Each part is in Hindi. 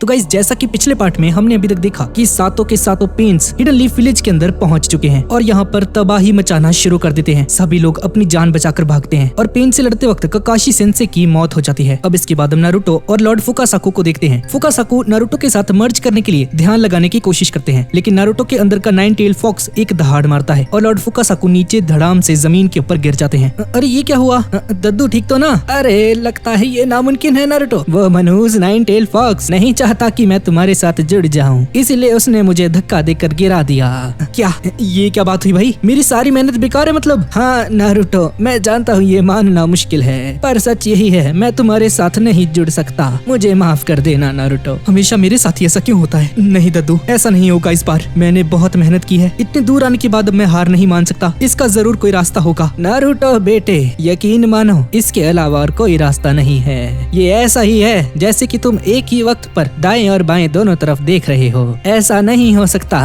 तो गाइस जैसा कि पिछले पार्ट में हमने अभी तक देखा कि सातों के सातों पेन्स हिडन लीफ विलेज के अंदर पहुंच चुके हैं और यहाँ पर तबाही मचाना शुरू कर देते हैं। सभी लोग अपनी जान बचाकर भागते हैं और पेन से लड़ते वक्त ककाशी सेंसे की मौत हो जाती है। अब इसके बाद हम नारुतो और लॉर्ड फुकासाकु को देखते हैं। फुकासाकु नारुतो के साथ मर्ज करने के लिए ध्यान लगाने की कोशिश करते हैं, लेकिन नारुतो के अंदर का 9 टेल फॉक्स एक दहाड़ मारता है और लॉर्ड फुकासाकु नीचे धड़ाम से जमीन के ऊपर गिर जाते हैं। अरे ये क्या हुआ? दद्दू ठीक तो ना? अरे लगता है ये नामुमकिन है नारुतो। वो मनहूस 9 टेल फॉक्स नहीं चाहता कि मैं तुम्हारे साथ जुड़ जाऊं, इसीलिए उसने मुझे धक्का देकर गिरा दिया। क्या ये क्या बात हुई भाई? मेरी सारी मेहनत बेकार है मतलब? हाँ नारुतो, मैं जानता हूँ ये मानना मुश्किल है, पर सच यही है, मैं तुम्हारे साथ नहीं जुड़ सकता। मुझे माफ कर देना नारुतो। हमेशा मेरे साथ ही ऐसा क्यों होता है? नहीं दद्दू, ऐसा नहीं होगा इस बार। मैंने बहुत मेहनत की है, इतने दूर आने के बाद मैं हार नहीं मान सकता। इसका जरूर कोई रास्ता होगा। नारुतो बेटे, यकीन मानो, इसके अलावा और कोई रास्ता नहीं है। ये ऐसा ही है जैसे कि तुम एक ही वक्त पर दाएं और बाएं दोनों तरफ देख रहे हो। ऐसा नहीं हो सकता।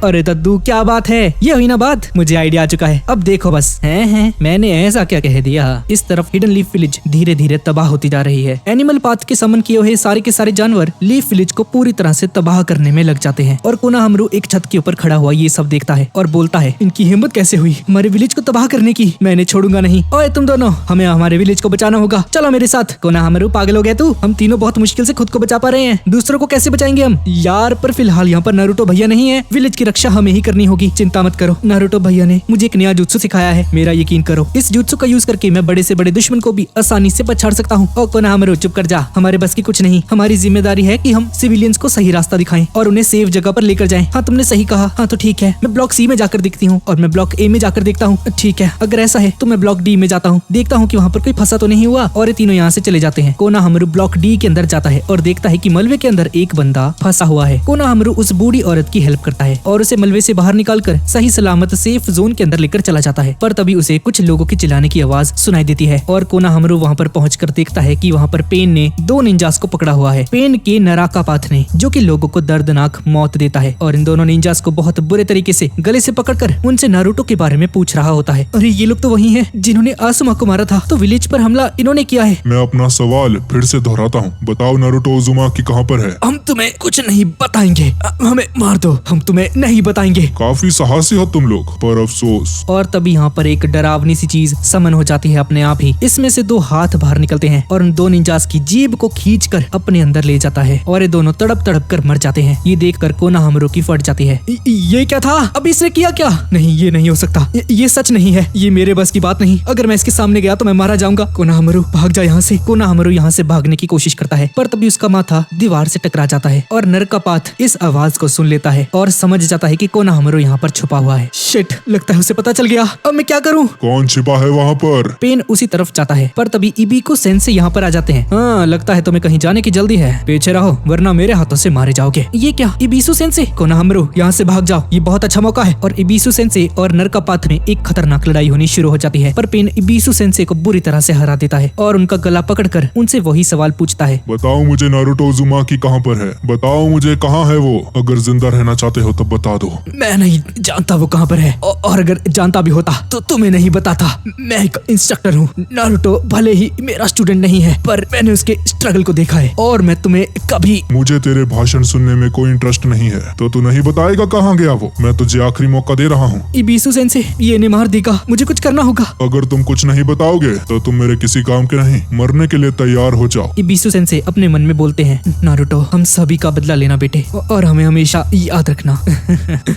अरे दद्दू क्या बात है? ये हुई ना बात। मुझे आइडिया आ चुका है। अब देखो बस। हैं मैंने ऐसा क्या कह दिया? इस तरफ हिडन लीफ विलेज धीरे धीरे तबाह होती जा रही है। एनिमल पाथ के समन किए हुए सारे के सारे जानवर लीफ विलेज को पूरी तरह से तबाह करने में लग जाते हैं और कोनोहामारू एक छत के ऊपर खड़ा हुआ ये सब देखता है और बोलता है, इनकी हिम्मत कैसे हुई हमारे विलेज को तबाह करने की? मैं इन्हें छोड़ूंगा नहीं। ओए तुम दोनों, हमें हमारे विलेज को बचाना होगा। चलो मेरे साथ। कोनोहामारू पागल हो गया तू? हम तीनों बहुत मुश्किल से खुद को बचा पा रहे हैं, दूसरों को कैसे बचाएंगे हम? यार पर फिलहाल यहाँ पर नारुतो भैया नहीं है, विलेज की रक्षा हमें ही करनी होगी। चिंता मत करो, नारुतो भैया ने मुझे एक नया जुत्सु सिखाया है। मेरा यकीन करो, इस जुत्सु का यूज करके मैं बड़े से बड़े दुश्मन को भी आसानी से पछाड़ सकता हूँ। और कोनोहामारू चुप कर जा, हमारे बस की कुछ नहीं। हमारी जिम्मेदारी है कि हम सिविलियंस को सही रास्ता दिखाएं और उन्हें सेफ जगह पर लेकर जाएं। हाँ तुमने सही कहा। हाँ तो ठीक है, मैं ब्लॉक सी में जाकर देखती हूँ और मैं ब्लॉक ए में जाकर देखता हूँ। ठीक है, अगर ऐसा है तो मैं ब्लॉक डी में जाता हूँ, देखता हूँ कि वहाँ पर कोई फंसा तो नहीं हुआ। और ये तीनों यहाँ से चले जाते हैं। कोनोहामारू ब्लॉक डी के अंदर जाता है और देखता है कि मलबे के अंदर एक बंदा फंसा हुआ है। कोनोहामारू उस बूढ़ी औरत की हेल्प करता है और उसे मलबे से बाहर निकालकर सही सलामत सेफ जोन के अंदर लेकर चला जाता है। पर तभी उसे कुछ लोगों की चिल्लाने की आवाज सुनाई देती है और कोनोहामारू वहाँ पर पहुंचकर देखता है कि वहाँ पर पेन ने 2 निंजास को पकड़ा हुआ है। पेन के नराका पाथ ने, जो कि लोगों को दर्दनाक मौत देता है, और इन दोनों निंजास को बहुत बुरे तरीके से गले से पकड़कर उनसे नारुतो के बारे में पूछ रहा होता है। अरे ये लोग तो वही हैं जिन्होंने आसुमा को मारा था, तो विलेज पर हमला इन्होंने किया है। मैं अपना सवाल फिर से दोहराता हूँ, बताओ नारुतो उज़ुमाकी कहाँ पर है? हम तुम्हें कुछ नहीं बताएंगे, हमें मार दो, हम तुम्हें नहीं बताएंगे। काफी साहसी हो तुम लोग, पर अफसोस। और तभी यहाँ पर एक डरावनी सी चीज समन हो जाती है अपने आप ही। इसमें से 2 हाथ बाहर निकलते हैं और उन 2 निंजास की जीभ को खींचकर अपने अंदर ले जाता है और ये दोनों तड़प तड़प कर मर जाते हैं। ये देखकर कोनोहामारू की फट जाती है। ये क्या था? अब इसने किया क्या? नहीं, ये नहीं हो सकता, ये सच नहीं है, ये मेरे बस की बात नहीं। अगर मैं इसके सामने गया तो मैं मारा जाऊंगा। कोनोहामारू भाग जा यहाँ से। कोनोहामारू यहाँ से भागने की कोशिश करता है, पर तभी उसका माथा दीवार से टकरा जाता है और नरकापाथ इस आवाज को सुन लेता है और समझ जाता है कि कोनोहामारू यहाँ पर छुपा हुआ है। शिट, लगता है उसे पता चल गया। अब मैं क्या करूँ? कौन छिपा है वहाँ पर? पेन उसी तरफ जाता है, पर तभी इबिको सेंसे यहाँ पर आ जाते हैं। हाँ, लगता है तुम्हें कहीं जाने की जल्दी है, पीछे रहो वरना मेरे हाथों से मारे जाओगे। ये क्या? इबिसु सेंसे? कोनोहामारू यहाँ से भाग जाओ, ये बहुत अच्छा मौका है। और इबिसु सेंसे और नरकापाथ में एक खतरनाक लड़ाई होनी शुरू हो जाती है, पर पेन इबिसु सेंसे को बुरी तरह से हरा देता है और उनका गला पकड़कर उनसे वही सवाल पूछता है, बताओ मुझे नारुतो उज़ुमाकी कहाँ पर है? बताओ मुझे कहाँ है वो? अगर जिंदा रहना चाहते हो तो बता दो। मैं नहीं जानता वो कहाँ पर है, और अगर जानता भी होता तो तुम्हें नहीं बताता। मैं एक इंस्ट्रक्टर हूँ। नारुतो भले ही मेरा स्टूडेंट नहीं है, पर मैंने उसके स्ट्रगल को देखा है और मैं तुम्हें कभी। मुझे तेरे भाषण सुनने में कोई इंटरेस्ट नहीं है, तो तू नहीं बताएगा कहाँ गया वो? मैं तुझे आखिरी मौका दे रहा हूँ। इबिसु सेंसे, ये इन्हें मार देगा, मुझे कुछ करना होगा। अगर तुम कुछ नहीं बताओगे तो तुम मेरे किसी काम के नहीं, मरने के लिए तैयार हो जाओ। इबिसु सेंसे अपने मन में बोलते हैं, नारुतो हम सभी का बदला लेना बेटे, और हमें हमेशा याद रखना।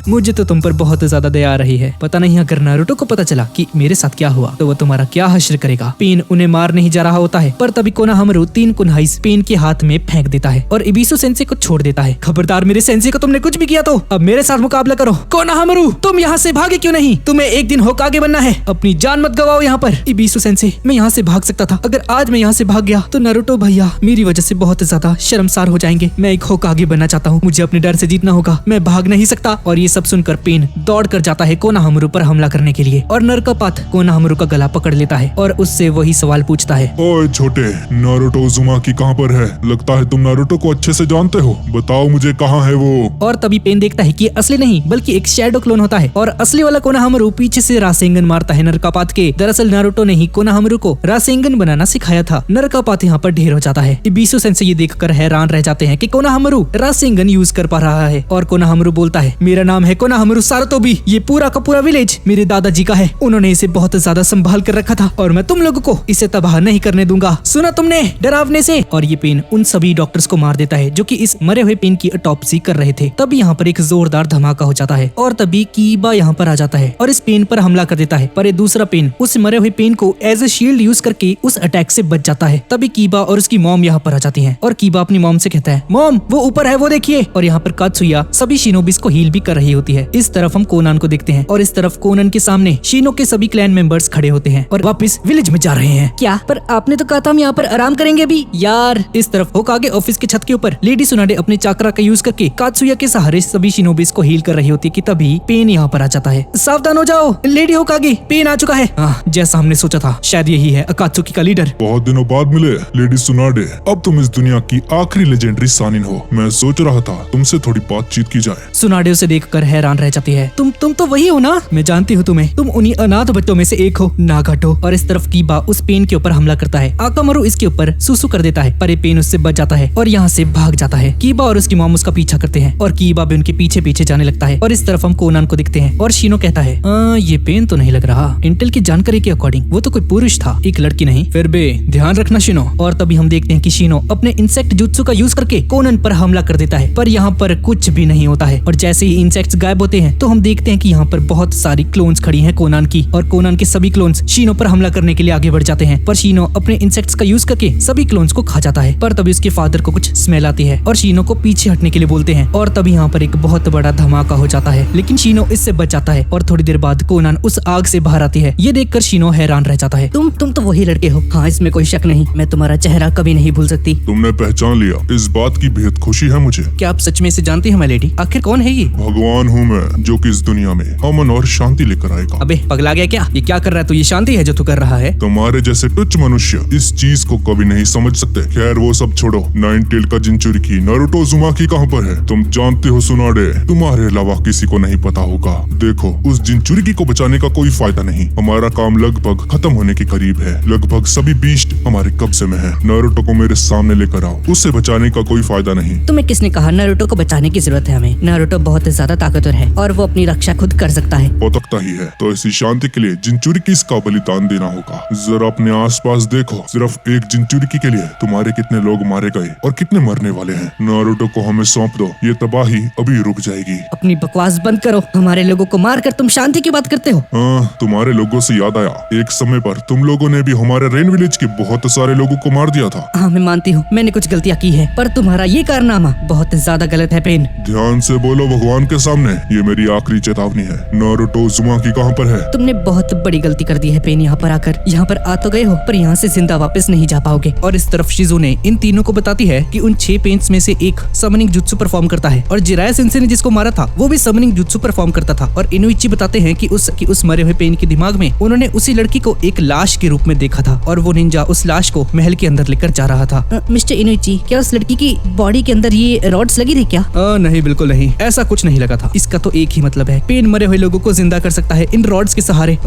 मुझे तो तुम पर बहुत ज्यादा दया आ रही है। पता नहीं अगर नारुतो को पता चला कि मेरे साथ क्या हुआ तो वो तुम्हारा क्या हश्र करेगा। पेन उन्हें मार नहीं जा रहा होता है, पर तभी कोनोहामारू 3 कुन्हाई पेन के हाथ में फेंक देता है और इबिसु सेंसे को छोड़ देता है। खबरदार, मेरे सेंसे को तुमने कुछ भी किया तो अब मेरे साथ मुकाबला करो। कोनोहामारू, तुम यहाँ से भागे क्यों नहीं? तुम्हें एक दिन होकागे बनना है, अपनी जान मत गवाओ यहाँ पर। इबिसु सेंसे, मैं यहाँ से भाग सकता था, अगर आज मैं यहाँ से भाग गया तो नारुतो भैया मेरी वजह से बहुत ज्यादा शर्मसार हो जाएंगे। मैं एक होकागे बनना चाहता हूँ, मुझे अपने डर से जीतना होगा, मैं भाग नहीं सकता। और ये सब सुनकर पेन दौड़ कर जाता है कोनोहामारू पर हमला करने के लिए और नरकापाथ कोनोहामारू का गला पकड़ लेता है और उससे वही सवाल पूछता है, ओए छोटे, नारुतो उज़ुमाकी कहाँ पर है? लगता है तुम नारुतो को अच्छे से जानते हो, बताओ मुझे कहाँ है वो? और तभी पेन देखता है कि असली नहीं बल्कि एक शैडो क्लोन होता है और असली वाला कोनोहामारू पीछे से रासेंगन मारता है नरकापाथ के। दरअसल नारुतो ने ही कोनोहामारू को रासेंगन बनाना सिखाया था। नरकापाथ यहाँ पर ढेर हो जाता है। इबिसु सेंसे ये देखकर हैरान रह जाते हैं कि कोनोहामारू रासेंगन यूज कर पा रहा है। और कोनोहामारू बोलता है, मेरा नाम है कोनोहामारू सारुतोबी, ये पूरा का पूरा विलेज मेरे दादाजी का है, उन्होंने इसे बहुत ज्यादा संभाल कर रखा था और मैं तुम लोगों को इसे तबाह नहीं करने दूंगा, सुना तुमने, डरावने से। और ये पेन उन सभी डॉक्टर्स को मार देता है जो कि इस मरे हुए पेन की ऑटोप्सी कर रहे थे। तब यहाँ पर एक जोरदार धमाका हो जाता है और तभी कीबा यहाँ पर आ जाता है और इस पेन पर हमला कर देता है। पर ये दूसरा पेन उस मरे हुए पेन को एज ए शील्ड यूज करके उस अटैक से बच जाता है। तभी कीबा और उसकी मॉम यहाँ पर आ जाती है और कीबा अपनी मॉम से कहता है, मॉम वो ऊपर है, वो देखिए। और यहाँ पर कात्सुया सभी शिनोबिस को हील भी कर रही होती है। इस तरफ हम कोनान को देखते हैं और इस तरफ कोनान के सामने शिनो के सभी क्लैन मेंबर्स खड़े होते हैं और वापस विलेज में जा रहे हैं। क्या? पर आपने तो कहा था हम यहाँ पर आराम करेंगे अभी। यार इस तरफ होकागे ऑफिस के छत के ऊपर लेडी सुनाडे अपने चाकरा का यूज करके कात्सुया के सहारे सभी शिनोबिस को हील कर रही होती है कि तभी पेन यहाँ पर आ जाता है। सावधान हो जाओ लेडी होकागे, पेन आ चुका है। जैसा हमने सोचा था, शायद यही है अकात्सुकी का लीडर। बहुत दिनों बाद मिले लेडी सुनाडे, अब तुम इस दुनिया की आखिरी लेजेंडरी सानिन हो। मैं सोच रहा था तुमसे थोड़ी बातचीत की जाए। सुनाडे उसे देखकर हैरान रह जाती है। तुम तो वही हो ना, मैं जानती हूँ तुम्हें, तुम उन्हीं अनाथ बच्चों में से एक हो, नागाटो। और इस तरफ कीबा उस पेन के ऊपर हमला करता है। आकामारू इसके ऊपर सुसु कर देता है पर ये पेन उससे बच जाता है और यहाँ से भाग जाता है। कीबा और उसकी मॉम उसका पीछा करते हैं और कीबा भी उनके पीछे पीछे जाने लगता है। और इस तरफ हम कोनान को दिखते हैं और शिनो कहता है, ये पेन तो नहीं लग रहा, इंटेल की जानकारी के अकॉर्डिंग वो तो कोई पुरुष था, एक लड़की नहीं। फिर भी ध्यान रखना शिनो। और तभी हम देखते हैं कि शिनो अपने इंसेक्ट जुत्सु का यूज करके कोनान पर हमला कर देता है पर यहाँ पर कुछ भी नहीं होता है। और जैसे ही इंसेक्ट्स गायब होते हैं तो हम देखते हैं कि यहाँ पर बहुत सारी क्लोन्स खड़ी हैं कोनान की और कोनान के सभी क्लोन्स शिनो पर हमला करने के लिए आगे बढ़ जाते हैं। पर शिनो अपने इंसेक्ट्स का यूज करके सभी क्लोन्स को खा जाता है। पर तभी उसके फादर को कुछ स्मेल आती है और शिनो को पीछे हटने के लिए बोलते हैं और तभी यहाँ पर एक बहुत बड़ा धमाका हो जाता है। लेकिन शिनो इससे बच जाता है और थोड़ी देर बाद कोनान उस आग से बाहर आती है। ये देखकर शिनो हैरान रह जाता है। तुम तो वही लड़के हो, हाँ इसमें कोई शक नहीं, मैं तुम्हारा चेहरा कभी नहीं भूल सकती। तुमने पहचान लिया, इस बात की बेहद खुशी है मुझे। क्या आप सच में इसे जानती हैं लेडी? आखिर कौन है ये? भगवान हूँ मैं, जो कि इस दुनिया में अमन और शांति लेकर आएगा। अबे पगला गया क्या? ये क्या कर रहा है? तो ये शांति है जो तू कर रहा है? तुम्हारे जैसे तुच्छ मनुष्य इस चीज को कभी नहीं समझ सकते। खैर वो सब छोड़ो, नाइन टेल का जिंचुरिकी नारुतो उज़ुमाकी कहाँ पर है? तुम जानते हो सुनाडे, तुम्हारे अलावा किसी को नहीं पता होगा। देखो उस जिंचुरिकी को बचाने का कोई फायदा नहीं, हमारा काम लगभग खत्म होने के करीब है। लगभग सभी बीस्ट हमारे कब्जे में है। नारुतो को मेरे सामने लेकर आओ, उसे बचाने का कोई फायदा नहीं। तुम्हें किसने कहा नारुतो को बचाने की जरूरत है? हमें नारुतो बहुत ज्यादा ताकतवर है और वो अपनी रक्षा खुद कर सकता है। पतकता ही है तो ऐसी शांति के लिए जिंचुरिकी का बलिदान देना होगा। जरा अपने आसपास देखो, सिर्फ एक जिंचुरिकी के लिए तुम्हारे कितने लोग मारे गए और कितने मरने वाले हैं। नारुतो को हमें सौंप दो, ये तबाही अभी रुक जाएगी। अपनी बकवास बंद करो, हमारे लोगों को मारकर तुम शांति की बात करते हो। हाँ, तुम्हारे लोगों से याद आया, एक समय पर तुम लोगों ने भी हमारे रेन विलेज के बहुत सारे लोगों को मार दिया था। हाँ मैं मानती हूँ मैंने कुछ गलतियाँ की है, पर तुम्हारा ये कारनामा बहुत ज्यादा गलत है पेन। ध्यान से बोलो भगवान के सामने, ये मेरी आखिरी चेतावनी है। नारुतो उज़ुमाकी कहाँ पर है? तुमने बहुत बड़ी गलती कर दी है पेन, यहाँ पर आकर। यहाँ पर आ तो गए हो पर यहाँ से जिंदा वापस नहीं जा पाओगे। और इस तरफ शिजुने इन तीनों को बताती है कि उन 6 पेंट्स में से एक समनिंग जुत्सु परफॉर्म करता है और जिराया सेंसे ने जिसको मारा था वो भी समनिंग जुत्सु परफॉर्म करता था। और इनुइची बताते हैं कि उस मरे हुए पेन के दिमाग में उन्होंने उसी लड़की को एक लाश के रूप में देखा था और वो निंजा उस लाश को महल के अंदर लेकर जा रहा था। मिस्टर इनुइची, क्या उस लड़की की बॉडी के अंदर ये रॉड्स लगी थी क्या? नहीं बिल्कुल नहीं, ऐसा कुछ नहीं लगा था। इसका तो एक ही मतलब है, पेन मरे हुए लोगों को जिंदा कर सकता है इन रॉड्स के सहारे।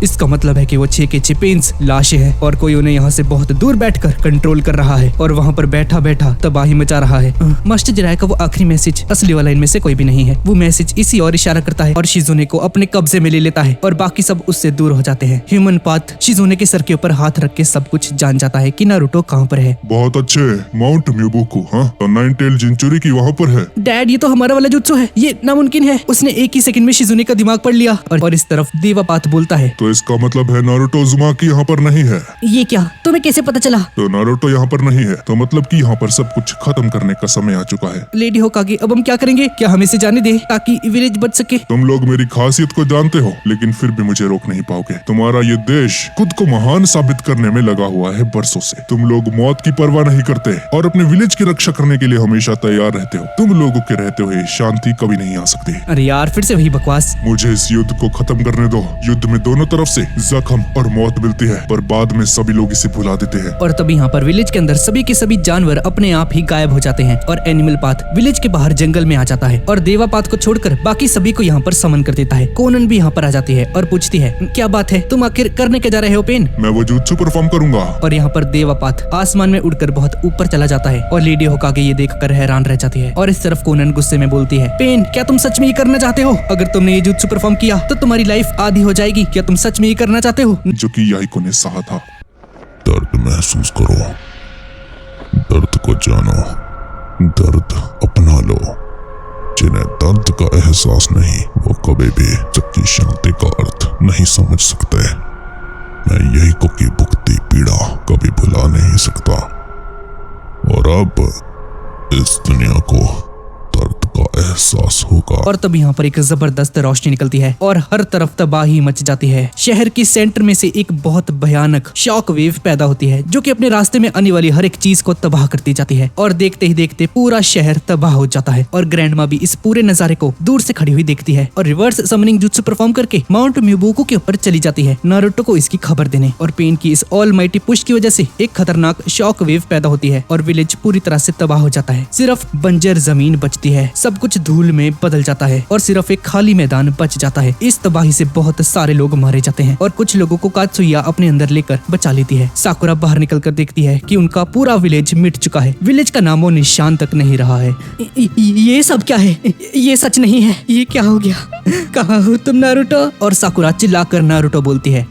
इसका मतलब है कि वो 6 के 6 पेन्स लाशें हैं और कोई उन्हें यहाँ से बहुत दूर बैठकर कंट्रोल कर रहा है और वहाँ पर बैठा बैठा तबाही मचा रहा है। मास्टर जिराया का वो आखिरी मैसेज असली वाला इनमें से कोई भी नहीं है। वो मैसेज इसी और इशारा करता है और शिजुने को अपने कब्जे में ले लेता है और बाकी सब उससे दूर हो जाते हैं। ह्यूमन पाथ शिजुने के सर के ऊपर हाथ रख के सब कुछ जान जाता है कि नारुतो कहाँ पर है। बहुत अच्छे, माउंट म्यूबुकु, हाँ तो नाइन टेल जिंचुरिकी वहाँ पर है। डैड ये तो हमारा वाला जुत्सु है, ये नामुमकिन है। उसने एक ही सेकंड में शिजुने का दिमाग पढ़ लिया। और इस तरफ देवापात बोलता है, तो इसका मतलब है नारुतो उज़ुमाकी यहाँ पर नहीं है। ये क्या, तुम्हें कैसे पता चला? तो नारुतो यहाँ पर नहीं है तो मतलब कि यहाँ पर सब कुछ खत्म करने का समय आ चुका है। लेडी होकागे, अब हम क्या करेंगे? क्या हमें इसे जाने दे ताकि विलेज बच सके? तुम लोग मेरी खासियत को जानते हो लेकिन फिर भी मुझे रोक नहीं पाओगे। तुम्हारा ये देश खुद को महान साबित करने में लगा हुआ है बरसों से। तुम लोग मौत की परवाह नहीं करते और अपने विलेज की रक्षा करने के लिए हमेशा तैयार रहते हो। तुम लोगों के रहते हुए शांति कभी नहीं आ सकती। अरे यार फिर से वही बकवास। मुझे इस युद्ध को खत्म करने दो। युद्ध में दोनों तरफ से जख्म और मौत मिलती है पर बाद में सभी लोग इसे भुला देते हैं। और तभी यहाँ पर विलेज के अंदर सभी के सभी जानवर अपने आप ही गायब हो जाते हैं और एनिमल पाथ विलेज के बाहर जंगल में आ जाता है और देवा पाथ को छोड़कर बाकी सभी को यहाँ पर समन कर देता है। कोनन भी यहाँ पर आ जाती है और पूछती है, क्या बात है, तुम आखिर करने के जा रहे हो पेन? मैं वो जुत्सु परफॉर्म करूंगा। और यहाँ पर देवा पाथ आसमान में उड़कर बहुत ऊपर चला जाता है और लेडी होकागे ये देखकर हैरान रह जाती है। और इस तरफ कोनन गुस्से में बोलती है, पेन क्या तुम सच में ये करना चाहते हो? अगर तुमने ये जुत्सु परफॉर्म किया तो तुम्हारी लाइफ आधी हो जाएगी। क्या तुम सच में ये करना चाहते हो? जो कि याहिको ने सहा था। दर्द महसूस करो, दर्द को जानो, दर्द अपना लो। जिन्हें दर्द का एहसास नहीं, वो कभी भी सच्ची शांति का अर्थ नहीं समझ सकते। मैं याहिको की भुगती पीड़ा कभी भुला नहीं सकता, और अब इस दुनिया को दर्द का एहसास होगा। और तब यहाँ पर एक जबरदस्त रोशनी निकलती है और हर तरफ तबाही मच जाती है। शहर के सेंटर में से एक बहुत भयानक शॉक वेव पैदा होती है, जो कि अपने रास्ते में आने वाली हर एक चीज को तबाह करती जाती है। और देखते ही देखते पूरा शहर तबाह हो जाता है। और ग्रैंडमा भी इस पूरे नजारे को दूर से खड़ी हुई देखती है और रिवर्स समनिंग जुत्सु परफॉर्म करके माउंट म्यूबोकू के ऊपर चली जाती है नारुतो को इसकी खबर देने। और पेन की इस ऑलमाइटी पुश की वजह से एक खतरनाक शॉक वेव पैदा होती है और विलेज पूरी तरह से तबाह हो जाता है। सिर्फ बंजर जमीन बचती है, सब कुछ धूल में बदल जाता है और सिर्फ एक खाली मैदान बच जाता है। इस तबाही से बहुत सारे लोग मारे जाते हैं और कुछ लोगों को कात्सुया अपने अंदर लेकर बचा लेती है। साकुरा बाहर निकलकर देखती है कि उनका पूरा विलेज मिट चुका है। विलेज का नामो निशान तक नहीं रहा है। ये सब क्या है? ये सच नहीं है। ये क्या हो गया? कहाँ हो तुम नारुतो? और साकुरा चिल्लाकर नारुतो बोलती है।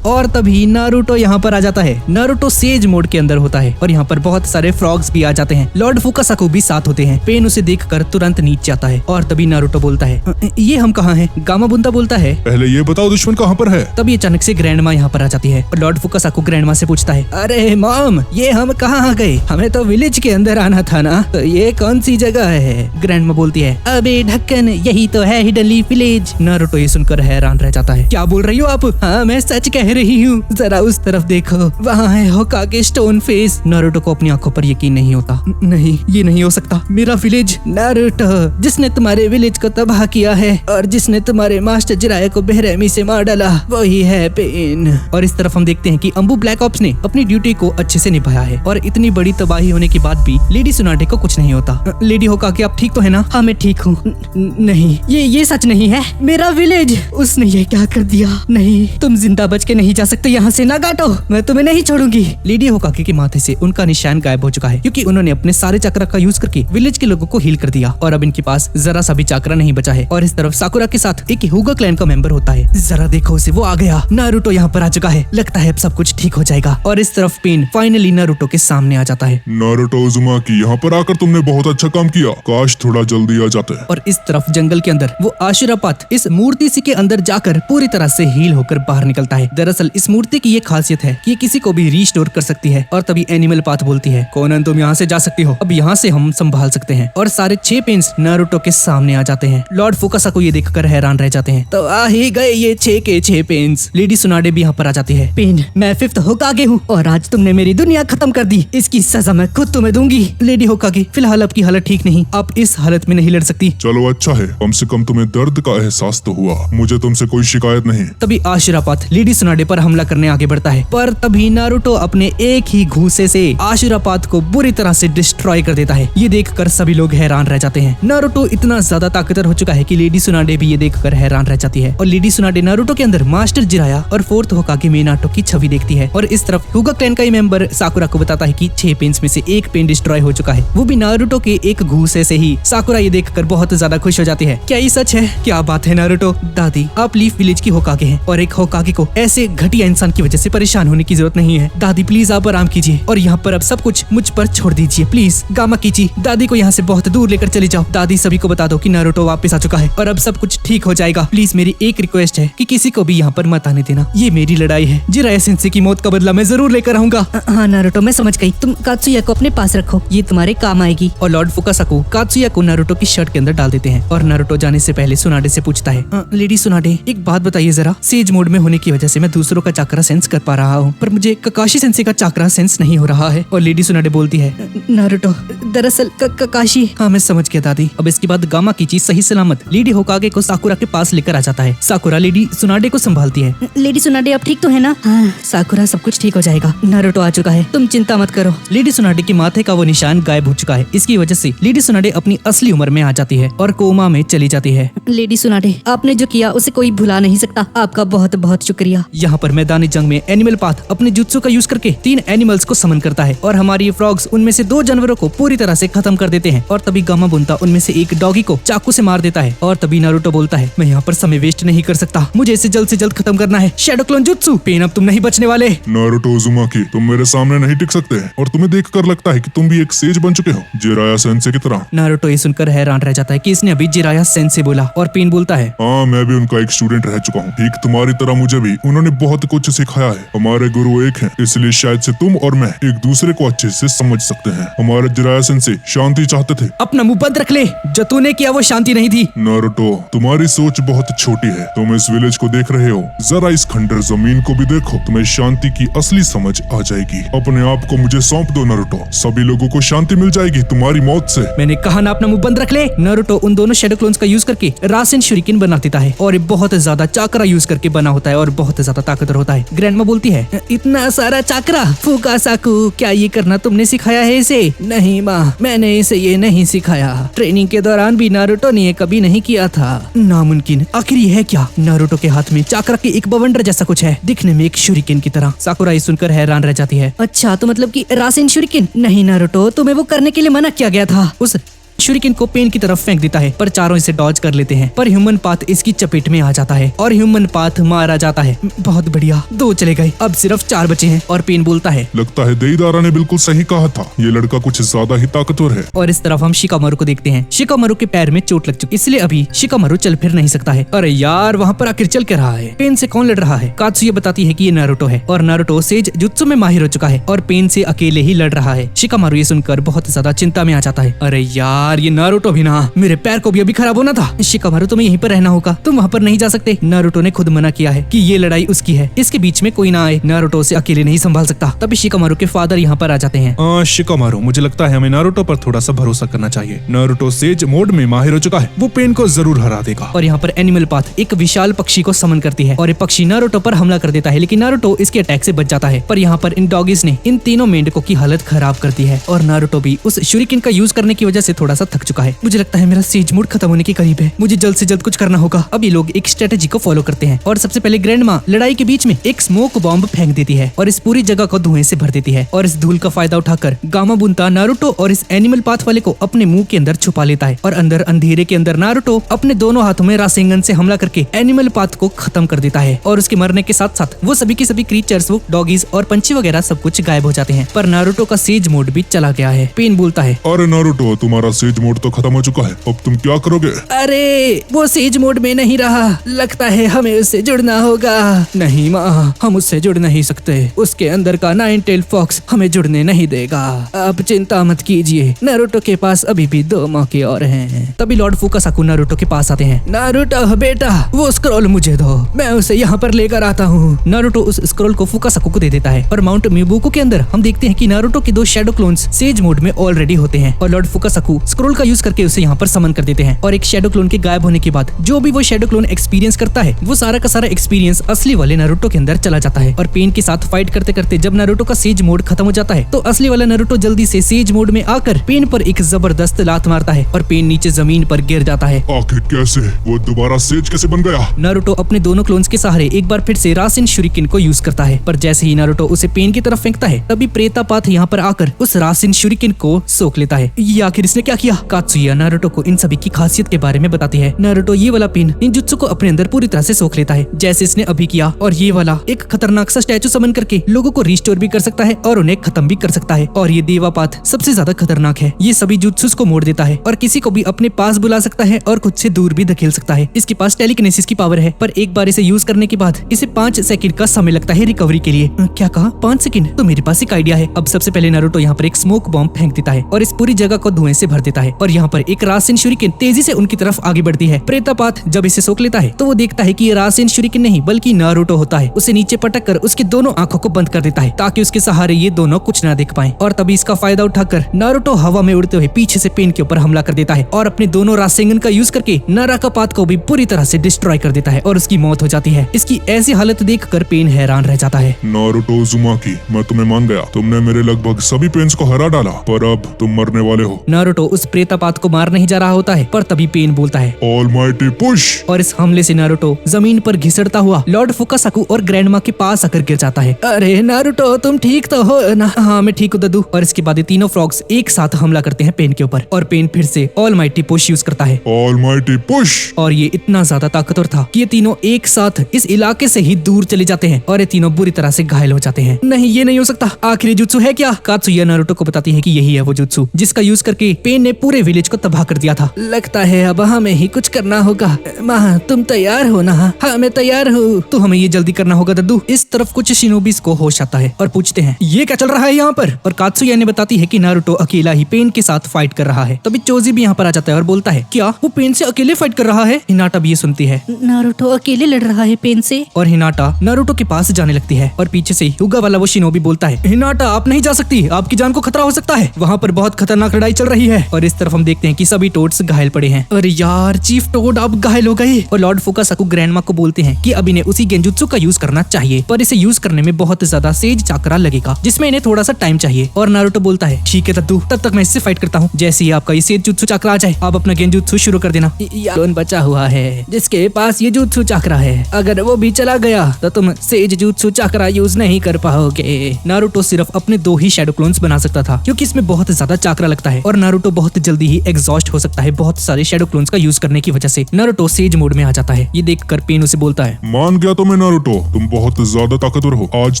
और तभी नारुतो यहाँ पर आ जाता है। नारुतो सेज मोड के अंदर होता है और यहाँ पर बहुत सारे फ्रॉग्स भी आ जाते हैं। लॉर्ड फुकासाकु भी साथ होते हैं। पेन उसे देखकर तुरंत नीचे आता है और तभी नारुतो बोलता है, ये हम कहाँ हैं? गामाबुंता बोलता है, पहले ये बताओ दुश्मन कहाँ पर है? तभी अचानक से ग्रैंडमा यहाँ पर आ जाती है और लॉर्ड फुकासाकु ग्रैंडमा से पूछता है, अरे मॉम, ये हम कहाँ आ गए? हमें तो विलेज के अंदर आना था ना, तो ये कौन सी जगह है? ग्रैंडमा बोलती है, अबे ढक्कन, यही तो है हिडन लीफ विलेज। नारुतो ये सुनकर हैरान रह जाता है। क्या बोल रही हो आप? हाँ, मैं सच कह रही हूँ, जरा उस तरफ देखो, वहाँ है होकागे स्टोन फेस। नारुतो को अपनी आंखों पर यकीन नहीं होता। नहीं, ये नहीं हो सकता। मेरा विलेज, नारुतो, जिसने तुम्हारे विलेज को तबाह किया है और जिसने तुम्हारे मास्टर जिराया को बेरहमी से मार डाला, वही है पेन। और इस तरफ हम देखते हैं कि अंबु ब्लैक ऑप्स ने अपनी ड्यूटी को अच्छे से निभाया है और इतनी बड़ी तबाही होने के बाद भी लेडी सुनाटे को कुछ नहीं होता। लेडी होकागे, आप ठीक तो है ना? हाँ, मैं ठीक हूँ। नहीं, ये सच नहीं है। मेरा विलेज, उसने ये क्या कर दिया? नहीं, तुम जिंदा बच के नहीं जा सकते यहाँ से, नागाटो। मैं तुम्हें नहीं छोड़ूंगी। लेडी होकागे के माथे से उनका निशान गायब हो चुका है क्योंकि उन्होंने अपने सारे चक्रा का यूज करके विलेज के लोगों को हील कर दिया और अब इनके पास जरा सा भी चक्रा नहीं बचा है। और इस तरफ साकुरा के साथ एक हुगा क्लैन का मेंबर होता है। जरा देखो उसे, वो आ गया। नारुतो यहाँ पर आ चुका है। लगता है अब सब कुछ ठीक हो जाएगा। और इस तरफ पेन फाइनली नारुतो के सामने आ जाता है। नारुतो उज़ुमाकी, यहाँ पर आकर तुमने बहुत अच्छा काम किया। काश थोड़ा जल्दी आ जाते। और इस तरफ जंगल के अंदर वो आशिरापात इस मूर्ति सी के अंदर जाकर पूरी तरह से हील होकर बाहर निकलता है। दरअसल इस मूर्ति की ये खासियत है कि ये किसी को भी रीस्टोर कर सकती है। और तभी एनिमल पाथ बोलती है, कोनन तुम यहाँ से जा सकती हो, अब यहाँ से हम संभाल सकते हैं। और सारे 6 पेन्स नारुतो के सामने आ जाते हैं। लॉर्ड फुकासाकु ये देखकर हैरान रह जाते हैं। तो आ ही गए ये 6 के 6 पेन्स। लेडी सुनाडे भी यहाँ पर आ जाती है। पेन, मैं 5th होकागे हूँ और आज तुमने मेरी दुनिया खत्म कर दी। इसकी सजा मैं खुद तुम्हें दूंगी। लेडी होकागे, फिलहाल आपकी हालत ठीक नहीं, आप इस हालत में नहीं लड़ सकती। चलो अच्छा है, कम से कम तुम्हें दर्द का एहसास तो हुआ। मुझे तुमसे कोई शिकायत नहीं। तभी आशिरापात लेडी सुनाडे पर हमला करने आगे बढ़ता है, पर तभी नारुतो अपने एक ही घूंसे से आशिरापात को बुरी तरह से डिस्ट्रॉय कर देता है। ये देखकर सभी लोग हैरान रह जाते हैं। नारुतो इतना ज्यादा ताकतवर हो चुका है कि लेडी सुनाडे भी ये देखकर हैरान रह जाती है। और लेडी सुनाडे नारुतो के अंदर मास्टर जिराया और 4th होकागे मिनाटो की छवि देखती है। और इस तरफ हुगा क्लैन का ही मेंबर साकुरा को बताता है कि 6 पेन्स में से 1 पेन डिस्ट्रॉय हो चुका है, वो भी नारुतो के एक घूंसे से ही। साकुरा ये देखकर बहुत ज्यादा खुश हो जाती है। क्या ये सच है? क्या बात है नारुतो। दादी, आप लीफ विलेज की होकागे हैं और एक होकागे को ऐसे घटिया इंसान की वजह से परेशान होने की जरूरत नहीं है। दादी प्लीज आप आराम कीजिए और यहाँ पर अब सब कुछ मुझ पर छोड़ दीजिए प्लीज। गामाकीची, दादी को यहाँ से बहुत दूर लेकर चले जाओ। दादी, सभी को बता दो कि नारुतो वापस आ चुका है और अब सब कुछ ठीक हो जाएगा। प्लीज मेरी एक रिक्वेस्ट है कि किसी को भी यहाँ पर मत आने देना। ये मेरी लड़ाई है। जिराया सेंसे की मौत का बदला मैं जरूर लेकर आऊंगा। हाँ नारुतो, मैं समझ गई। तुम कात्सुया को अपने पास रखो, ये तुम्हारे काम आएगी। और लॉर्ड फुकासाकु कात्सुया को नारुतो की शर्ट के अंदर डाल देते हैं। और नारुतो जाने से पहले सुनाडे से पूछता है, लेडी सुनाडे, एक बात बताइए जरा, सेज मोड में होने की वजह से मैं दूसरों का चक्रा सेंस कर पा रहा हूँ, पर मुझे ककाशी सेंसे का चक्रा सेंस नहीं हो रहा है। और लेडी सुनाडे बोलती है, नारुतो, दरअसल ककाशी। हाँ मैं समझ गया दादी। अब इसके बाद गामाकीची सही सलामत लेडी होकागे को साकुरा के पास लेकर आ जाता है। साकुरा लेडी सुनाडे को संभालती है। लेडी सुनाडे, आप ठीक तो है ना? हाँ साकुरा, सब कुछ ठीक हो जाएगा। नारुतो आ चुका है, तुम चिंता मत करो। लेडी सुनाडे के माथे का वो निशान गायब हो चुका है। इसकी वजह से लेडी सुनाडे अपनी असली उम्र में आ जाती है और कोमा में चली जाती है। लेडी सुनाडे, आपने जो किया उसे कोई भुला नहीं सकता। आपका बहुत बहुत शुक्रिया। यहाँ पर मैदानी जंग में एनिमल पाथ अपने जुत्सु का यूज करके 3 एनिमल्स को समन करता है और हमारी फ्रॉग्स उनमें से 2 जानवरों को पूरी तरह से खत्म कर देते हैं। और तभी गामाबुंता उनमें से एक डॉगी को चाकू से मार देता है। और तभी नारुतो बोलता है, मैं यहाँ पर समय वेस्ट नहीं कर सकता, मुझे इसे जल्द से जल्द खत्म करना है। शैडो क्लोन जुत्सु, पेन अब तुम नहीं बचने वाले। नारुतो उज़ुमाकी, तुम मेरे सामने नहीं टिक सकते और तुम्हें देखकर लगता है कि तुम भी एक सेज बन चुके हो, जिराया सेंसे की तरह। नारुतो ये सुनकर हैरान रह जाता है कि इसने अभी जिराया सेंसे बोला। और पेन बोलता है, हाँ, मैं भी उनका एक स्टूडेंट रह चुका हूँ। ठीक तुम्हारी तरह मुझे भी उन्होंने बहुत कुछ सिखाया है। हमारे गुरु एक हैं, इसलिए शायद से तुम और मैं एक दूसरे को अच्छे से समझ सकते हैं। हमारे जिराया सेंसे शांति चाहते थे। अपना मुंह बंद रख ले, जो तूने किया वो शांति नहीं थी। नारुतो, तुम्हारी सोच बहुत छोटी है। तुम इस विलेज को देख रहे हो, जरा इस खंडर जमीन को भी देखो, तुम्हें शांति की असली समझ आ जाएगी। अपने आप को मुझे सौंप दो नारुतो, सभी लोगों को शांति मिल जाएगी तुम्हारी मौत से। मैंने कहा ना अपना मुंह बंद रख ले। नारुतो उन दोनों शैडो क्लोन्स का यूज करके रासेन शुरिकेन बना देता है और ये बहुत ज्यादा चाकरा यूज करके बना होता है और बहुत ज्यादा ताकतवर होता है। ग्रैंडमा बोलती है, इतना सारा चाकरा? फुकासाकु, क्या ये करना तुमने सिखाया है इसे? नहीं माँ, मैंने इसे ये नहीं सिखाया। ट्रेनिंग के दौरान भी नारुतो ने ये कभी नहीं किया था। नामुमकिन, आखिर ये है क्या? नारुतो के हाथ में चाकरा के एक बवंडर जैसा कुछ है, दिखने में एक शुरिकेन की तरह। साकुरा ये सुनकर हैरान रह जाती है। अच्छा, तो मतलब कि रासेन शुरिकेन? नहीं नारुतो, तुम्हें वो करने के लिए मना किया गया था। उस शुरिकेन को पेन की तरफ फेंक देता है, पर चारों इसे डॉज कर लेते हैं। पर ह्यूमन पाथ इसकी चपेट में आ जाता है और ह्यूमन पाथ मारा जाता है। बहुत बढ़िया, 2 चले गए, अब सिर्फ 4 बचे हैं। और पेन बोलता है, लगता है देईदारा ने बिल्कुल सही कहा था, ये लड़का कुछ ज्यादा ही ताकतवर है। और इस तरफ हम शिकामारू को देखते हैं। शिकामारू के पैर में चोट लग चुकी, इसलिए अभी शिकामारू चल फिर नहीं सकता है। अरे यार, वहाँ पर आखिर चल क्या रहा है? पेन से कौन लड़ रहा है? कात्सुया बताती है कि ये नारुतो है और नारुतो सेज जुत्सु में माहिर हो चुका है और पेन से अकेले ही लड़ रहा है। शिकामारू ये सुनकर बहुत ज्यादा चिंता में आ जाता है। अरे यार, ये नारुतो भी ना, मेरे पैर को भी अभी खराब होना था। शिकामारू, तुम्हें यहीं पर रहना होगा, तुम वहाँ पर नहीं जा सकते। नारुतो ने खुद मना किया है कि ये लड़ाई उसकी है, इसके बीच में कोई ना आए। नारुतो उसे अकेले नहीं संभाल सकता। तभी शिकामारू के फादर यहाँ पर आ जाते हैं। शिकामारू, मुझे लगता है हमें नारुतो पर थोड़ा सा भरोसा करना चाहिए। नारुतो सेज मोड में माहिर हो चुका है, वो पेन को जरूर हरा देगा। और यहाँ पर एनिमल पाथ एक विशाल पक्षी को समन करती है और ये पक्षी नारुतो पर हमला कर देता है, लेकिन नारुतो इसके अटैक से बच जाता है। पर यहाँ पर इन डॉगीज ने इन तीनों मेंढकों की हालत खराब कर दी है और नारुतो भी उस शुरिकेन का यूज करने की वजह से थोड़ा सा थक चुका है। मुझे लगता है मेरा सेज मोड खत्म होने के करीब है, मुझे जल्द से जल्द कुछ करना होगा। अब ये लोग एक स्ट्रेटेजी को फॉलो करते हैं और सबसे पहले ग्रैंडमा लड़ाई के बीच में एक स्मोक बॉम्ब फेंक देती है और इस पूरी जगह को धुएं से भर देती है। और इस धूल का फायदा उठाकर गामाबुंता नारुतो और इस एनिमल पाथ वाले को अपने मुंह के अंदर छुपा लेता है और अंदर अंधेरे के अंदर नारुतो अपने दोनों हाथों में रासेंगन से हमला करके एनिमल पाथ को खत्म कर देता है। और उसके मरने के साथ साथ वो सभी के सभी क्रीचर्स, वो डॉगीज और पंछी वगैरह सब कुछ गायब हो जाते हैं। पर नारुतो का सेज मोड भी चला गया है। पेन बोलता है, अरे नारुतो, तुम्हारा सेज मोड तो खत्म हो चुका है, अब तुम क्या करोगे? अरे वो सेज मोड में नहीं रहा, लगता है हमें उससे जुड़ना होगा। नहीं माँ, हम उससे जुड़ नहीं सकते, उसके अंदर का 9 टेल फॉक्स हमें जुड़ने नहीं देगा। आप चिंता मत कीजिए, नारुतो के पास अभी भी 2 मौके और हैं। तभी लॉर्ड फुकासाकु नारुतो के पास आते हैं। नारुतो बेटा, वो स्क्रॉल मुझे दो, मैं उसे यहाँ पर लेकर आता हूँ। नारुतो उस स्क्रॉल को फुकासाकु को दे देता है और माउंट मिबुको के अंदर हम देखते हैं कि नारुतो के 2 शैडो क्लोन्स सेज मोड में ऑलरेडी होते हैं और लॉर्ड फुकासाकु स्क्रॉल का यूज करके उसे यहाँ पर समन कर देते हैं। और एक शैडो क्लोन के गायब होने के बाद जो भी वो शैडो क्लोन एक्सपीरियंस करता है, वो सारा का सारा एक्सपीरियंस असली वाले नारुतो के अंदर चला जाता है। और पेन के साथ फाइट करते करते जब नारुतो का सेज मोड खत्म हो जाता है, तो असली वाला नारुतो जल्दी से सेज मोड में आकर पेन पर एक जबरदस्त लात मारता है और पेन नीचे जमीन पर गिर जाता है। आखिर कैसे? वो दोबारा सेज कैसे बन गया? नारुतो अपने दोनों क्लोन्स के सहारे एक बार फिर से रासेन शुरिकेन को यूज करता है, पर जैसे ही नारुतो उसे पेन की तरफ फेंकता है, तभी प्रेता पाथ यहाँ पर आकर उस रासेन शुरिकेन को सोख लेता है। ये आखिर इसने क्या किया? कात्सुया नारुतो को इन सभी की खासियत के बारे में बताती है। नारुतो ये वाला पेन निंजुत्सु को अपने अंदर पूरी तरह से सोख लेता है, जैसे इसने अभी किया। और ये वाला एक खतरनाक सा स्टैचू समन करके लोगों को रिस्टोर भी कर सकता है और उन्हें खत्म भी कर सकता है। और ये देवा पाथ सबसे ज्यादा खतरनाक है, ये सभी जुत्सुस को मोड़ देता है और किसी को भी अपने पास बुला सकता है और खुद से दूर भी धकेल सकता है। इसके पास टेलीकिनेसिस की पावर है, पर एक बार इसे यूज करने के बाद इसे 5 सेकंड का समय लगता है रिकवरी के लिए। क्या कहा? 5 सेकंड? तो मेरे पास एक आइडिया है। अब सबसे पहले नारुतो यहाँ पर एक स्मोक बॉम्ब फेंक देता है और इस पूरी जगह को धुएं से भर देता है और यहाँ पर एक रासेन शुरिकेन तेजी से उनकी तरफ आगे बढ़ती है। प्रेतापाथ जब इसे सोख लेता है तो वो देखता है कि ये रासेन शुरिकेन नहीं बल्कि नारुतो होता है। उसे नीचे पटक कर उसकी दोनों आंखों को बंद कर देता है ताकि उसके सहारे ये दोनों कुछ ना देख पाए। और तभी इसका फायदा उठाकर नारुतो हवा में उड़ते हुए पीछे से पेन के ऊपर हमला कर देता है और अपने दोनों रासेंगन का यूज करके नाराका पाथ को भी पूरी तरह से डिस्ट्रॉय कर देता है और उसकी मौत हो जाती है। इसकी ऐसी हालत देखकर पेन हैरान रह जाता है। नारुतो उज़ुमाकी, मैं तुम्हें मान गया, तुमने मेरे लगभग सभी पेन्स को हरा डाला, पर अब तुम मरने वाले हो। नारुतो उस प्रेतापात को मार नहीं जा रहा होता है, पर तभी पेन बोलता है ऑलमाइटी पुश। और इस हमले से नारुतो जमीन पर घिसड़ता हुआ लॉर्ड फुकासाकु और ग्रैंडमा के पास आकर गिर जाता है। अरे नारुतो तुम ठीक तो हो ना? हाँ मैं ठीक हूँ दद्दू। और इसके बाद ये तीनों फ्रॉग्स एक साथ हमला करते हैं पेन के ऊपर और पेन फिर से ऑलमाइटी पुश यूज करता है। Almighty push. और ये इतना ज्यादा ताकतवर था कि ये तीनों एक साथ इस इलाके से ही दूर चले जाते हैं और ये तीनों बुरी तरह से घायल हो जाते हैं। नहीं ये नहीं हो सकता, आखिरी जुत्सु है क्या? कात्सुया नारुतो को बताती है कि यही है वो जुत्सु जिसका यूज करके पेन ने पूरे विलेज को तबाह कर दिया था। लगता है अब हमें ही कुछ करना होगा। माँ तुम तैयार हो ना? हाँ मैं तैयार हूँ। तो हमें ये जल्दी करना होगा दद्दू। इस तरफ कुछ शिनोबिस को होश आता है और पूछते हैं ये क्या चल रहा है यहाँ पर? और कात्सुया ने बताती है कि नारुतो अकेला ही पेन के साथ फाइट कर रहा है। तभी चोजी भी यहाँ पर आ जाता है और बोलता है क्या वो पेन से अकेले फाइट कर रहा है? हिनाटा भी ये सुनती है। नारुतो अकेले लड़ रहा है पेन से। और हिनाटा नारुतो के पास जाने लगती है और पीछे से युगा वाला वो शिनोबी बोलता है हिनाटा आप नहीं जा सकती, आपकी जान को खतरा हो सकता है, वहाँ पर बहुत खतरनाक लड़ाई चल रही है। और इस तरफ हम देखते हैं कि सभी टोड्स घायल पड़े हैं। अरे यार चीफ टोड आप घायल हो गए। और लॉर्ड फुकासाकु ग्रैंडमा को बोलते हैं कि अब इन्हें उसी गेंजुत्सु का यूज करना चाहिए, पर इसे यूज करने में बहुत ज्यादा सेज चाकरा लगेगा जिसमें इन्हें थोड़ा सा टाइम चाहिए। और नारुतो बोलता है ठीक है दद्दू, तब तक मैं इससे फाइट करता हूँ। जैसे ही आपका ये सेज जुत्सु चाकरा आ जाए आप अपना गेंजुत्सु शुरू कर देना। कौन बचा हुआ है जिसके पास ये जुत्सु चाकरा है? अगर वो भी चला गया तो तुम सेज जुत्सु चाकरा यूज नहीं कर पाओगे। नारुतो सिर्फ अपने 2 ही शैडो क्लोन्स बना सकता था क्योंकि इसमें बहुत ज्यादा चाकरा लगता है और नारुतो बहुत जल्दी ही एग्जॉस्ट हो सकता है बहुत सारे शैडो क्लोन्स का यूज करने की वजह से। नारुतो सेज मोड में आ जाता है। ये देखकर पेन उसे बोलता है मान गया तो मैं नारुतो, तुम बहुत ज्यादा ताकतवर हो। आज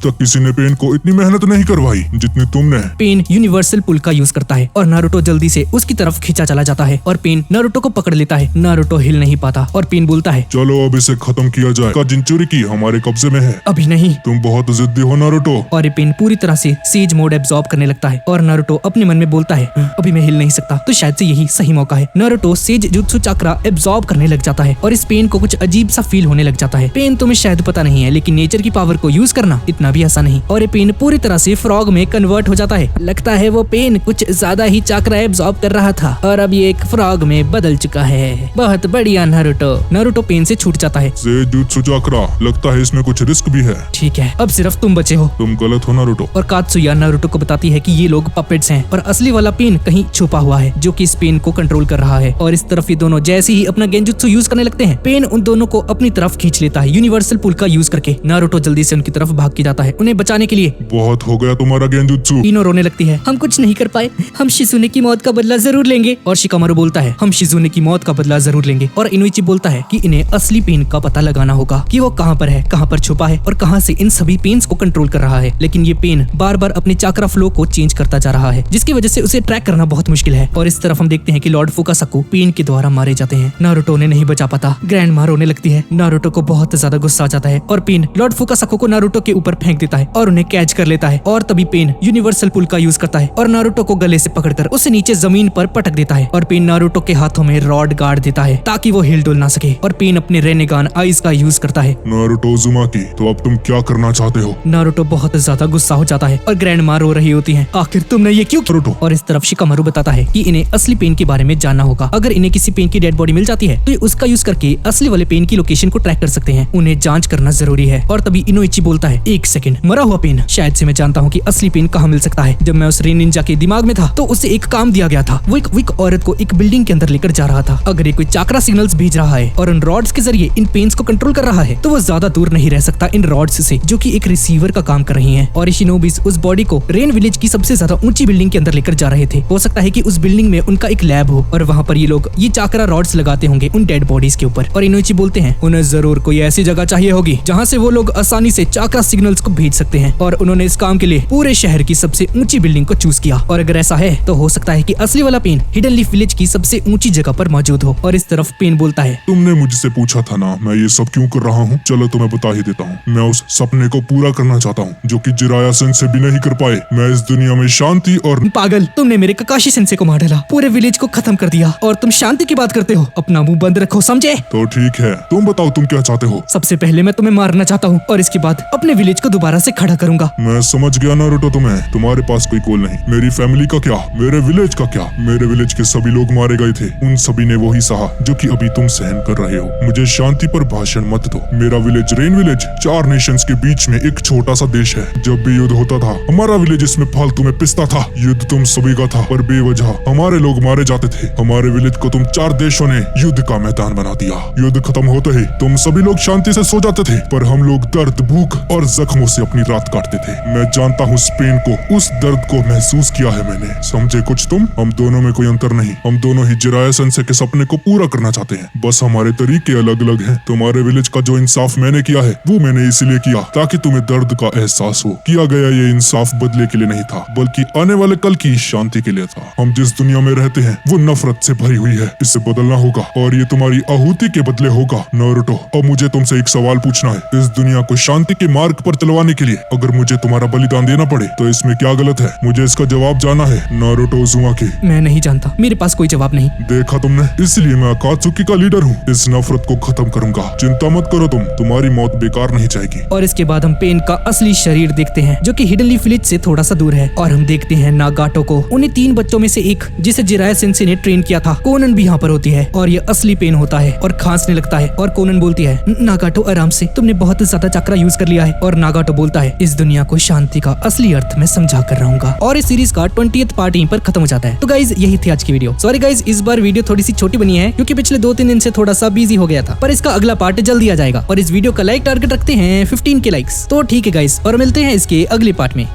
तक किसी ने पेन को इतनी मेहनत नहीं करवाई जितनी तुमने। पेन यूनिवर्सल पुल का यूज करता है और नारुतो जल्दी से उसकी तरफ खींचा चला जाता है और पेन नारुतो को पकड़ लेता है। नारुतो हिल नहीं पाता और पेन बोलता है चलो अब इसे खत्म किया जाए। का जिंचुरिकी हमारे कब्जे में है। अभी नहीं। तुम बहुत जिद्दी हो नारुतो। और ये पेन पूरी तरह से सेज मोड एब्जॉर्ब करने लगता है और नारुतो अपने मन में बोलता है अभी मैं हिल नहीं सकता, तो शायद से यही सही मौका है। नारुतो सेज जुत्सु चाकरा एब्जॉर्ब करने लग जाता है और इस पेन को कुछ अजीब सा फील होने लग जाता है। पेन तुम्हें शायद पता नहीं है लेकिन नेचर की पावर को यूज करना इतना भी आसान नहीं। और ये पेन पूरी तरह से फ्रॉग में कन्वर्ट हो जाता है। लगता है वो पेन कुछ ज्यादा ही चाकरा एब्जॉर्ब कर रहा था और अब ये एक फ्रॉग में बदल चुका है। बहुत बढ़िया नारुतो। नारुतो पेन से छूट जाता है। सेज जुत्सु चाकरा, लगता है इसमें कुछ रिस्क भी है। ठीक है अब सिर्फ तुम बचे हो। तुम गलत हो नारुतो। और कात्सुया नारुतो को बताती है कि ये लोग पपेट्स हैं और असली वाला पेन कहीं छुपा हुआ है जो कि इस पेन को कंट्रोल कर रहा है। और इस तरफ ये दोनों जैसे ही अपना गेंजुत्सु यूज करने लगते हैं पेन उन दोनों को अपनी तरफ खींच लेता है यूनिवर्सल पुल का यूज करके। नारुतो जल्दी से उनकी तरफ भाग के जाता है उन्हें बचाने के लिए। बहुत हो गया तुम्हारा गेंजुत्सु। तीनों रोने लगती है। हम कुछ नहीं कर पाए, हम शिजुने की मौत का बदला जरूर लेंगे। और शिकामारू बोलता है हम शिजुने की मौत का बदला जरूर लेंगे। और इनुइची बोलता है कि इन्हें असली पेन का पता लगाना होगा कि वो कहाँ पर है, कहाँ पर छुपा है और कहाँ से इन सभी पेन्स को कंट्रोल कर रहा है। लेकिन ये पेन बार बार अपने चाकरा फ्लो को चेंज करता जा रहा है जिसकी वजह से उसे ट्रैक करना बहुत मुश्किल है। और इस तरफ हम देखते हैं कि लॉर्ड फुकासाकु पेन के द्वारा मारे जाते हैं। नारुतो ने नहीं बचा पाता। ग्रैंडमा रोने लगती है। नारुतो को बहुत ज्यादा गुस्सा आ जाता है और पेन लॉर्ड फुकासाकु को नारुतो के ऊपर फेंक देता है और उन्हें कैच कर लेता है। और तभी पेन यूनिवर्सल पुल का यूज करता है और नारुतो को गले से पकड़कर उसे नीचे जमीन पर पटक देता है। और पेन नारुतो के हाथों में रॉड गाड़ देता है ताकि वो हिल डुल ना सके। और पेन अपने रेनेगान आइज का यूज करता है। नारुतो उज़ुमाकी, तो अब तुम क्या करना चाहते हो? नारुतो बहुत ज्यादा गुस्सा हो जाता है और ग्रैंडमा रो रही होती है आखिर तुमने ये क्यों? नारुतो। और इस तरफ शिकामारू बताता है कि इन्हें असली पेन के बारे में जानना होगा। अगर इन्हें किसी पेन की डेड बॉडी मिल जाती है तो ये उसका यूज करके असली वाले पेन की लोकेशन को ट्रैक कर सकते हैं। उन्हें जांच करना जरूरी है। और तभी इनोइची बोलता है एक सेकंड, मरा हुआ पेन, शायद से मैं जानता हूँ कि असली पेन कहाँ मिल सकता है। जब मैं उस रेन निंजा के दिमाग में था तो उसे एक काम दिया गया था। वो एक वीक औरत को एक बिल्डिंग के अंदर लेकर जा रहा था। अगर ये कोई चाकरा सिग्नल्स भेज रहा है और उन रॉड्स के जरिए इन पेन्स को कंट्रोल कर रहा है तो वो ज्यादा दूर नहीं रह सकता इन रॉड्स से जो कि एक रिसीवर का काम कर रही हैं। और शिनोबिस उस बॉडी को रेन विलेज की सबसे ज्यादा ऊंची बिल्डिंग के अंदर लेकर जा रहे थे। हो सकता है कि उस बिल्डिंग में उनका एक लैब हो और वहाँ पर ये लोग ये चाकरा रॉड्स लगाते होंगे उन डेड बॉडीज के ऊपर। और इनोइची बोलते हैं उन्हें जरूर कोई ऐसी जगह चाहिए होगी जहाँ से वो लोग आसानी से चाकरा सिग्नल्स को भेज सकते हैं। और उन्होंने इस काम के लिए पूरे शहर की सबसे ऊंची बिल्डिंग को चूज किया। और अगर ऐसा है तो हो सकता है कि असली वाला पेन हिडन लीफ विलेज की सबसे ऊंची जगह पर मौजूद हो। और इस तरफ पेन बोलता है तुमने मुझसे पूछा था ना मैं ये सब क्यों कर रहा हूँ। चलो तो मैं बता ही देता हूँ। मैं उस सपने को पूरा करना चाहता हूँ जो कि जिराया सेंसे भी नहीं कर पाए। मैं इस दुनिया में शांति और पागल, तुमने मेरे ककाशी सेंसे को मार डाला, पूरे विलेज को खत्म कर दिया और तुम शांति की बात करते हो। अपना मुंह बंद रखो, समझे? तो ठीक है, तुम बताओ तुम क्या चाहते हो। सबसे पहले मैं तुम्हें मारना चाहता हूँ और इसके बाद अपने विलेज को दोबारा से खड़ा करूंगा। मैं समझ गया नारुतो तुम्हें। तुम्हारे पास कोई गोल नहीं। मेरी फैमिली का क्या, मेरे विलेज का क्या? मेरे विलेज के सभी लोग मारे गए थे। उन सभी ने वही सहा जो कि अभी तुम सहन कर रहे हो। मुझे शांति पर भाषण मत दो। मेरा विलेज रेन विलेज 4 नेशंस के बीच में एक छोटा सा देश है। जब भी युद्ध होता था हमारा विलेज इसमें फालतू में पिसता था। युद्ध तुम सभी का था पर बेवजह हमारे लोग मारे जाते थे। हमारे विलेज को तुम 4 देशों ने युद्ध का मैदान बना दिया। युद्ध खत्म होते ही तुम सभी लोग शांति से सो जाते थे, पर हम लोग दर्द, भूख और जख्मों से अपनी रात काटते थे। मैं जानता हूँ स्पेन को, उस दर्द को महसूस किया है मैंने। समझे कुछ तुम? हम दोनों में कोई अंतर नहीं। हम दोनों ही जिराया सेंसे के सपने को पूरा करना चाहते हैं, बस हमारे तरीके अलग अलग हैं। तुम्हारे विलेज का जो इंसाफ मैंने किया है वो मैंने इसलिए किया ताकि तुम्हें दर्द का एहसास हो। किया गया ये इंसाफ बदले के लिए नहीं था, बल्कि आने वाले कल की शांति के लिए था। हम जिस दुनिया में रहते हैं वो नफरत से भरी हुई है, इसे बदलना होगा और ये तुम्हारी आहुति के बदले होगा। नारुतो, अब मुझे तुमसे एक सवाल पूछना है। इस दुनिया को शांति के मार्ग पर चलवाने के लिए अगर मुझे तुम्हारा बलिदान देना पड़े तो इसमें क्या गलत है? मुझे इसका जवाब जाना है। Naruto Uzumaki. मैं नहीं जानता, मेरे पास कोई जवाब नहीं। देखा तुमने, इसलिए मैं अकात्सुकी का लीडर हूँ। इस नफरत को खत्म करूंगा, चिंता मत करो तुम, तुम्हारी मौत बेकार नहीं जाएगी। और इसके बाद हम पेन का असली शरीर देखते हैं जो कि हिडन लीफ विलेज से थोड़ा सा दूर है, और हम देखते हैं नागाटो को, उन्हें 3 बच्चों में से एक जिसे जिराया सेंसे ने ट्रेन किया था। कोनन भी यहाँ पर होती है और ये असली पेन होता है और खांसने लगता है और कोनन बोलती है, नागाटो आराम से, तुमने बहुत ज्यादा चक्रा यूज कर लिया है। और नागाटो बोलता है, इस दुनिया को शांति का असली अर्थ मैं समझा कर रहूंगा। और इस सीरीज का 20th पार्ट यहीं पर खत्म हो जाता है। तो गाइज यही थी आज की वीडियो। सॉरी गाइज, इस बार वीडियो थोड़ी सी छोटी बनी है क्योंकि पिछले 2-3 दिन से थोड़ा सा बिजी हो गया था, पर इसका अगला पार्ट जल्दी आ जाएगा। और इस वीडियो का लाइक टारगेट रखते हैं 15 के लाइक्स। तो ठीक है गाइज, और मिलते हैं इसके अगले पार्ट में।